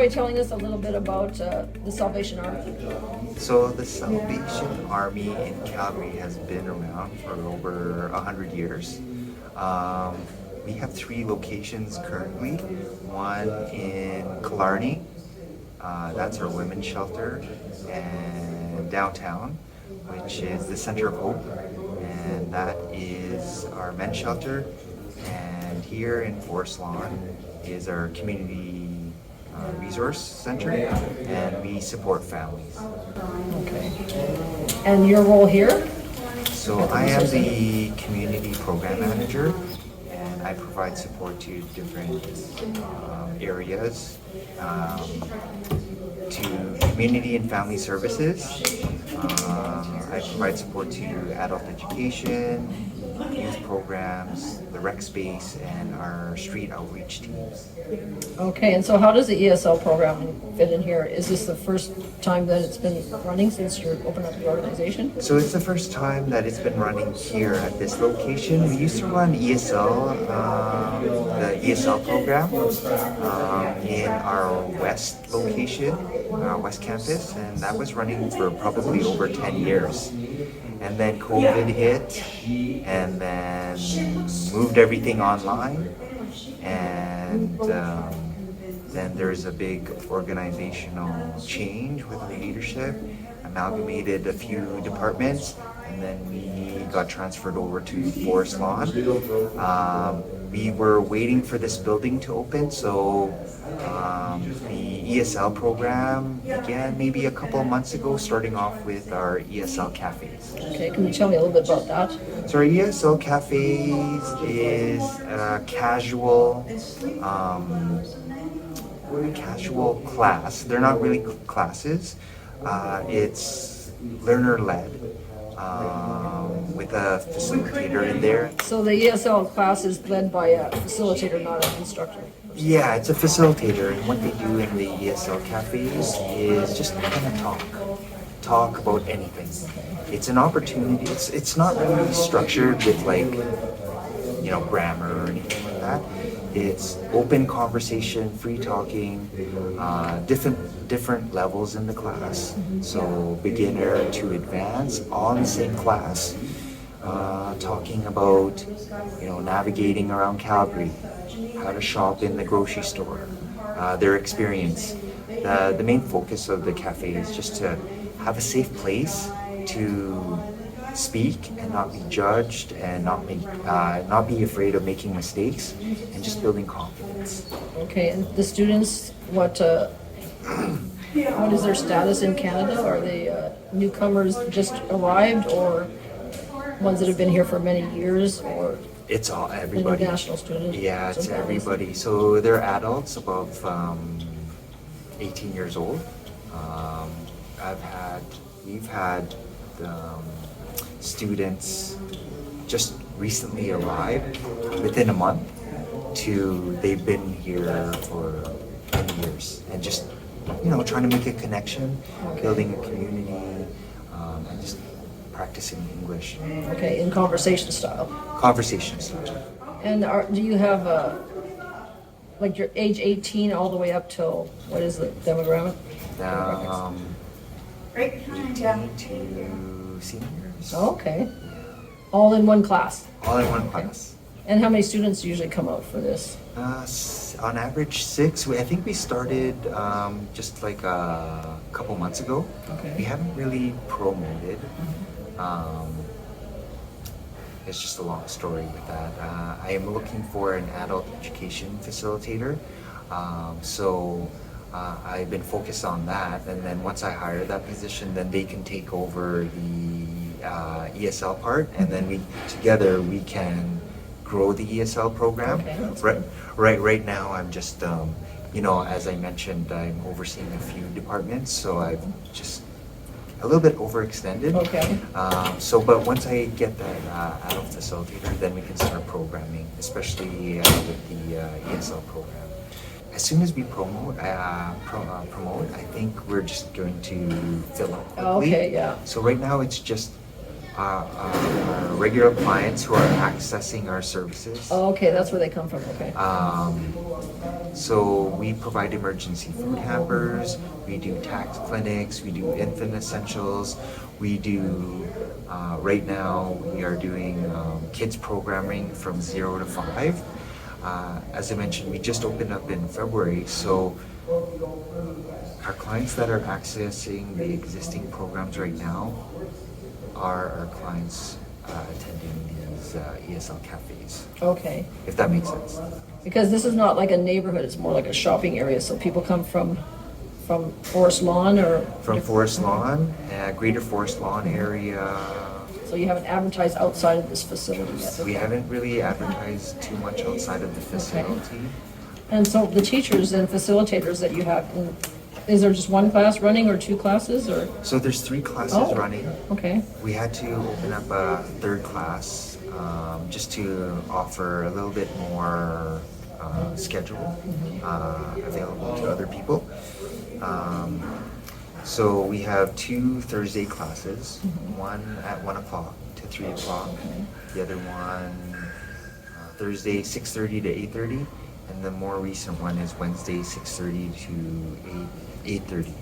by telling us a little bit about the Salvation Army? So the Salvation Army in Calgary has been around for over 100 years. We have 3 locations currently. One in Killarney, that's our women's shelter, and downtown, which is the Center of Hope, and that is our men's shelter. And here in Forest Lawn is our community resource center, and we support families. Okay. And your role here? So I am the community program manager, and I provide support to different areas, to community and family services. I provide support to adult education, youth programs, the rec space, and our street outreach teams. Okay, and so how does the ESL program fit in here? Is this the first time that it's been running since you opened up the organization? So it's the first time that it's been running here at this location. We used to run ESL, the ESL program, in our West location, West Campus, and that was running for probably over 10 years. And then COVID hit, and then moved everything online, and then there's a big organizational change with the leadership, amalgamated a few departments, and then we got transferred over to Forest Lawn. We were waiting for this building to open, so the ESL program began maybe a couple of months ago, starting off with our ESL cafes. Okay, can you tell me a little bit about that? So our ESL cafes is a casual, casual class. They're not really classes. It's learner-led, with a facilitator in there. So the ESL class is led by a facilitator, not an instructor? Yeah, it's a facilitator, and what they do in the ESL cafes is just kind of talk about anything. It's an opportunity. It's not really structured with grammar or anything like that. It's open conversation, free talking, different levels in the class. So beginner to advanced, all in the same class. Talking about, navigating around Calgary, how to shop in the grocery store, their experience. The main focus of the cafe is just to have a safe place to speak and not be judged, and not be afraid of making mistakes, and just building confidence. Okay, and the students, what is their status in Canada? Are they newcomers just arrived, or ones that have been here for many years, or It's all everybody. international students? Yeah, it's Some families? everybody. So they're adults above 18 years old. We've had students just recently arrived within a month to they've been here for many years, and just trying to make a connection, building a community, and just practicing English. Okay, in conversation style. Conversation style. And do you have your age 18 all the way up till, what is the demographic? 18 to seniors. Oh, okay. All in one class. All in one class. And how many students usually come out for this? On average 6. I think we started just like a couple months ago. Okay. We haven't really promoted. It's just a long story with that. I am looking for an adult education facilitator. So I've been focused on that, and then once I hire that position, then they can take over the ESL part, and then we can grow the ESL program. Okay, that's Right now, I'm just as I mentioned, I'm overseeing a few departments, so I've just a little bit overextended. Okay. But once I get that adult facilitator, then we can start programming, especially with the ESL program. As soon as we promote, I think we're just going to fill up quickly. Okay, yeah. So right now it's just our regular clients who are accessing our services. Oh, okay, that's where they come from, okay. So we provide emergency food hampers, we do tax clinics, we do infant essentials, we do, right now, we are doing kids programming from 0 to 5. As I mentioned, we just opened up in February, so our clients that are accessing the existing programs right now are our clients attending these ESL cafes, Okay, if that makes sense. because this is not like a neighborhood, it's more like a shopping area, so people come from Forest Lawn or? From Forest Lawn, Greater Forest Lawn area. So you haven't advertised outside of this facility yet? We haven't really advertised too much outside of the facility. And so the teachers and facilitators that you have, is there just one class running or two classes or? So there's 3 classes Oh. running. Okay, We had to open up a 3rd class just to offer a little bit more schedule available to other people. So we have 2 Thursday classes, one at 1 o'clock to 3 o'clock, the other one Thursday 6:30 to 8:30, and the more recent one is Wednesday 6:30 to 8:30.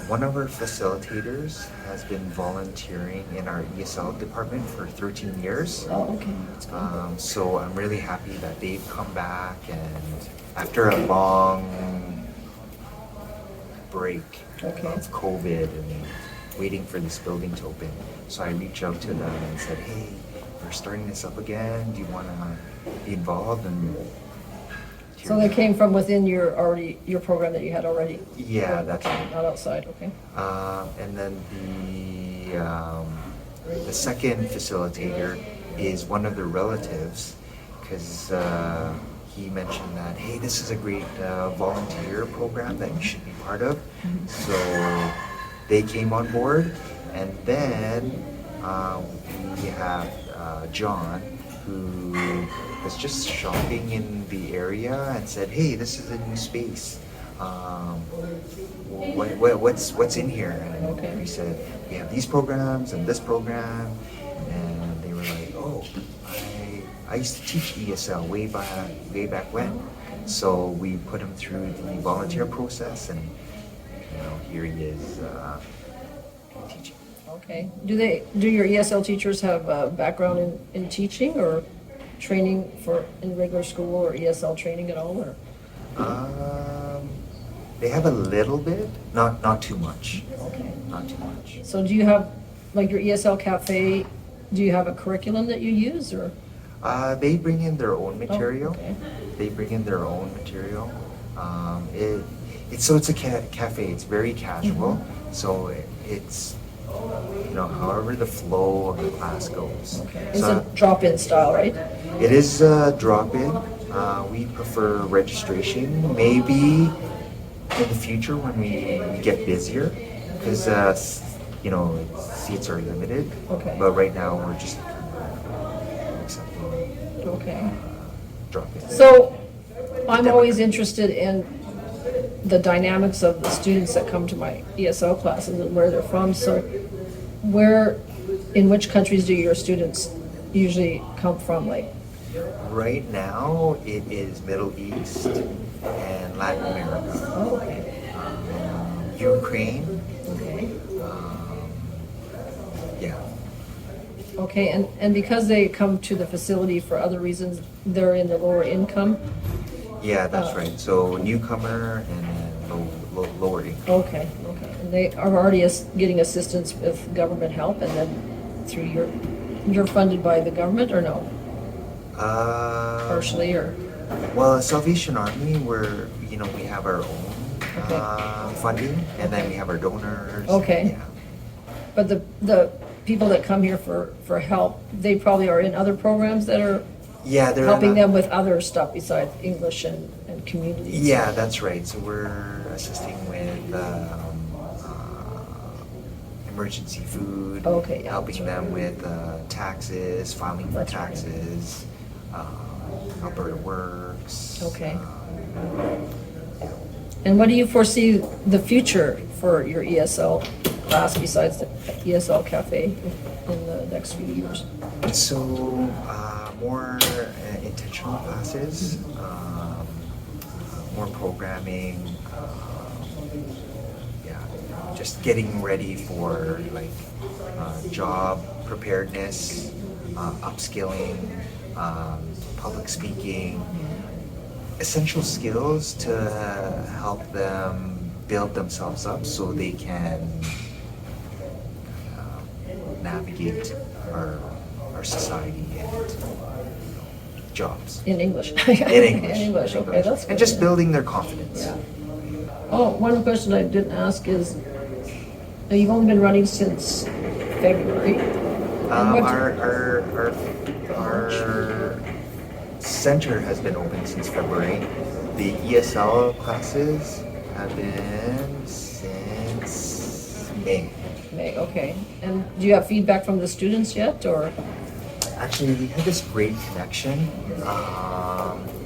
One of our facilitators has been volunteering in our ESL department for 13 years. oh, okay, that's good. So I'm really happy that they've come back, and after a long break Okay. of COVID and waiting for this building to open. So I reached out to them and said, hey, we're starting this up again. Do you want to be involved? And So they came from within your program that you had already? Yeah, that's Okay, right. not outside, okay. And then the second facilitator is one of the relatives, because he mentioned that, hey, this is a great volunteer program that you should be part of. So they came on board, and then we have John, who was just shopping in the area and said, hey, this is a new space. What's in here? And Okay. we said, we have these programs and this program. And they were like, oh, I used to teach ESL way back when. So we put him through the volunteer process, and here he is teaching. Okay. Do your ESL teachers have a background in teaching or training in regular school or ESL training at all, or? They have a little bit, not too much, Okay. not too much. So do you have, like your ESL cafe, do you have a curriculum that you use, or? They bring in their own material. okay. They bring in their own material. It's a cafe. It's very casual. So it's however the flow of the class goes. Okay. It's So a drop-in style, right? it is a drop-in. We prefer registration. Maybe in the future when we get busier, because seats are limited. Okay. But right now we're just accepting Okay. drop-in. So I'm always interested in the dynamics of the students that come to my ESL classes and where they're from. So in which countries do your students usually come from? Like, Right now, it is Middle East and Latin America. oh, okay. Ukraine, Okay. yeah. Okay, and because they come to the facility for other reasons, they're in the lower income? Yeah, that's right. So newcomer and then lower income. Okay. And they are already getting assistance with government help, and then through you're funded by the government, or no? Partially, or? Well, Salvation Army, we have our own funding, and then we have our donors. Okay. Yeah. But the people that come here for help, they probably are in other programs that are Yeah, they're helping not- them with other stuff besides English and community. Yeah, that's right. So we're assisting with emergency food. Okay, yeah, Helping that's them with taxes, filing for That's right. taxes, Alberta Works. Okay. And what do you foresee the future for your ESL class besides the ESL Cafe in the next few years? So, more intentional classes, more programming, yeah, just getting ready for like job preparedness, upskilling, public speaking, essential skills to help them build themselves up so they can navigate our society and jobs. In English? In English. In English, okay, that's good. And just yeah. building their confidence. Yeah. Oh, one question I didn't ask is, now you've only been running since February. And what- Our center has been open since February. The ESL classes have been since May. May, okay. And do you have feedback from the students yet, or? Actually, we had this great connection.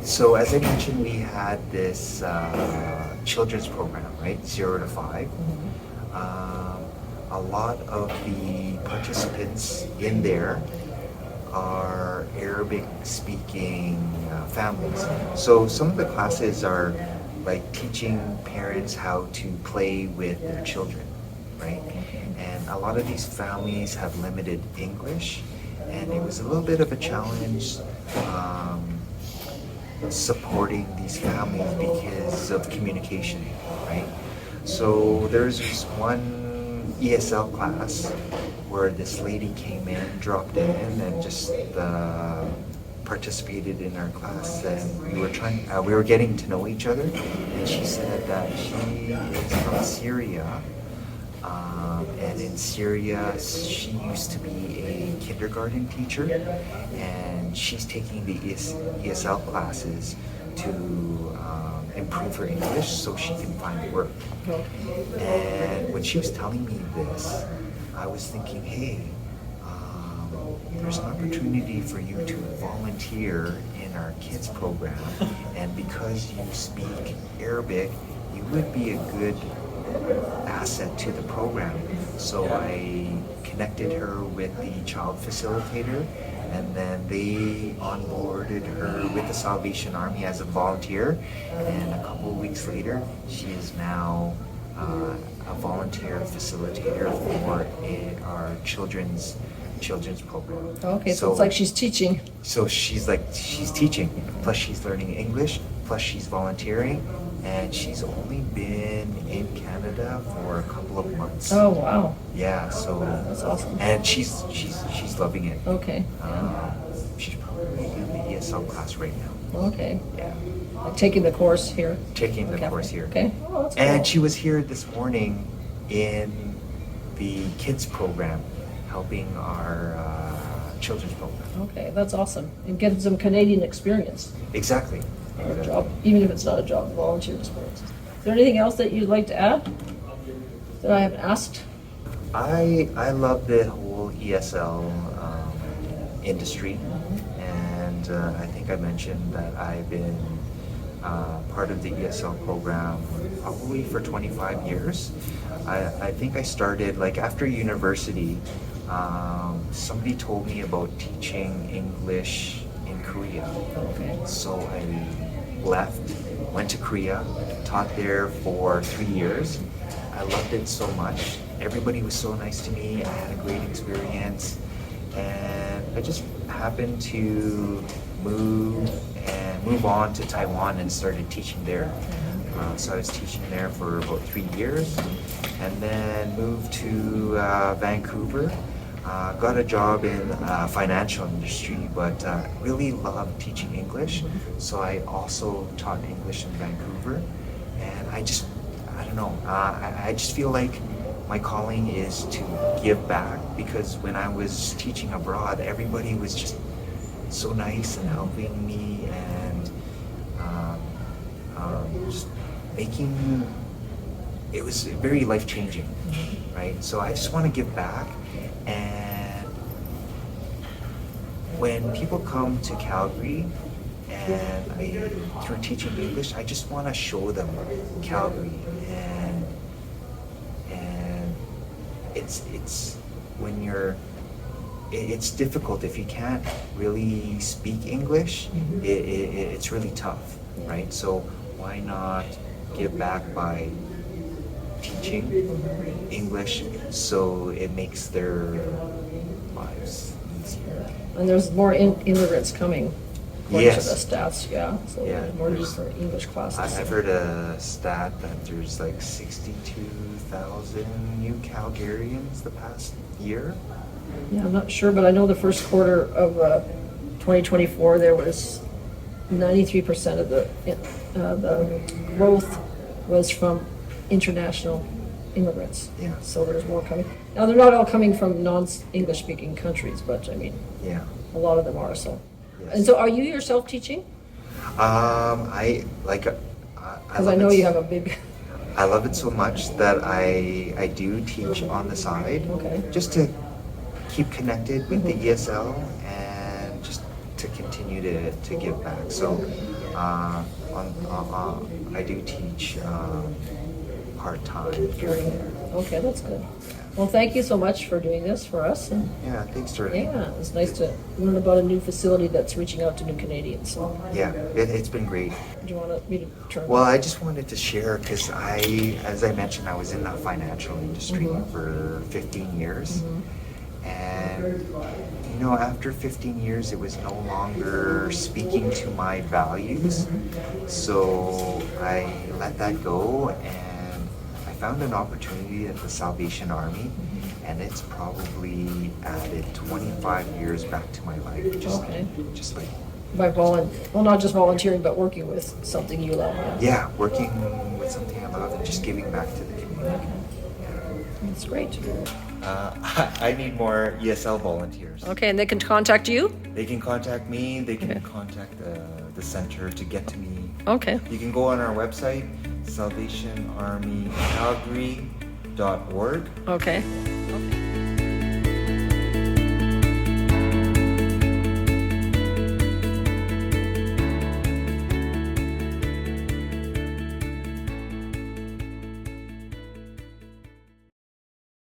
So as I mentioned, we had this children's program, right? 0 to 5. A lot of the participants in there are Arabic speaking families. So some of the classes are like teaching parents how to play with their children, right? And a lot of these families have limited English, and it was a little bit of a challenge supporting these families because of communication, right? So there's this one ESL class where this lady came in, dropped in, and just participated in our class. And we were getting to know each other, and she said that she is from Syria. And in Syria, she used to be a kindergarten teacher, and she's taking the ESL classes to improve her English so she can find work. And when she was telling me this, I was thinking, hey, there's an opportunity for you to volunteer in our kids program, and because you speak Arabic, you would be a good asset to the program. So I connected her with the child facilitator, and then they onboarded her with the Salvation Army as a volunteer, and a couple of weeks later she is now a volunteer facilitator for our children's program. Okay, so it's like she's teaching. So she's teaching, plus she's learning English, plus she's volunteering, and she's only been in Canada for a couple of months. Oh, wow. Yeah, so That's awesome. and she's loving it. Okay, She's probably in the ESL class right now. okay. Yeah, Like taking the course here? taking the Okay. course here. Okay, oh, that's cool. And she was here this morning in the kids program, helping our children's program. Okay, that's awesome. And get some Canadian experience, Exactly. or a job, even if it's not a job, volunteer experience. Is there anything else that you'd like to add that I haven't asked? I love the whole ESL industry, and I think I mentioned that I've been part of the ESL program probably for 25 years. I think I started like after university. Somebody told me about teaching English in Korea. Okay. So I left, went to Korea, taught there for 3 years. I loved it so much. Everybody was so nice to me. I had a great experience. And I just happened to move on to Taiwan and started teaching there. So I was teaching there for about 3 years, and then moved to Vancouver. Got a job in financial industry, but really loved teaching English. So I also taught English in Vancouver, and I don't know. I just feel like my calling is to give back, because when I was teaching abroad, everybody was just so nice and helping me, and just making it was very life-changing, right? So I just want to give back. And when people come to Calgary and through teaching English, I just want to show them Calgary and it's when it's difficult if you can't really speak English. It's really tough, right? So why not give back by teaching English so it makes their lives easier. And there's more immigrants coming, according to Yes. the stats, yeah, so Yeah, there's more need there's- for English classes. I've heard a stat that there's like 62,000 new Calgarians the past year. Yeah, I'm not sure, but I know the first quarter of 2024, there was 93% of the growth was from international immigrants. Yeah. So there's more coming. Now, they're not all coming from non-English speaking countries, but I mean, Yeah. a lot of them are, so. Yes. And so are you yourself teaching? I like. Because I know you have a big, I love it so much that I do teach on the side. Okay. Just to keep connected with the ESL and just to continue to give back. So I do teach part-time here and there. okay, that's good. Well, thank you so much for doing this for us. And Yeah, thanks, Jordan. yeah, it's nice to learn about a new facility that's reaching out to new Canadians. So, Yeah, it's been great. do you want me to turn? Well, I just wanted to share because as I mentioned, I was in the financial industry for 15 years. And, you know, after 15 years, it was no longer speaking to my values. So I let that go and I found an opportunity at the Salvation Army. And it's probably added 25 years back to my life. Okay. Just like, By well, not just volunteering, but working with something you love. yeah, working with something I love and just giving back to the community. That's great. I need more ESL volunteers. Okay, and they can contact you? They can contact me. They can Okay. contact the center to get to me. Okay. You can go on our website, salvationarmycalgary.org, Okay.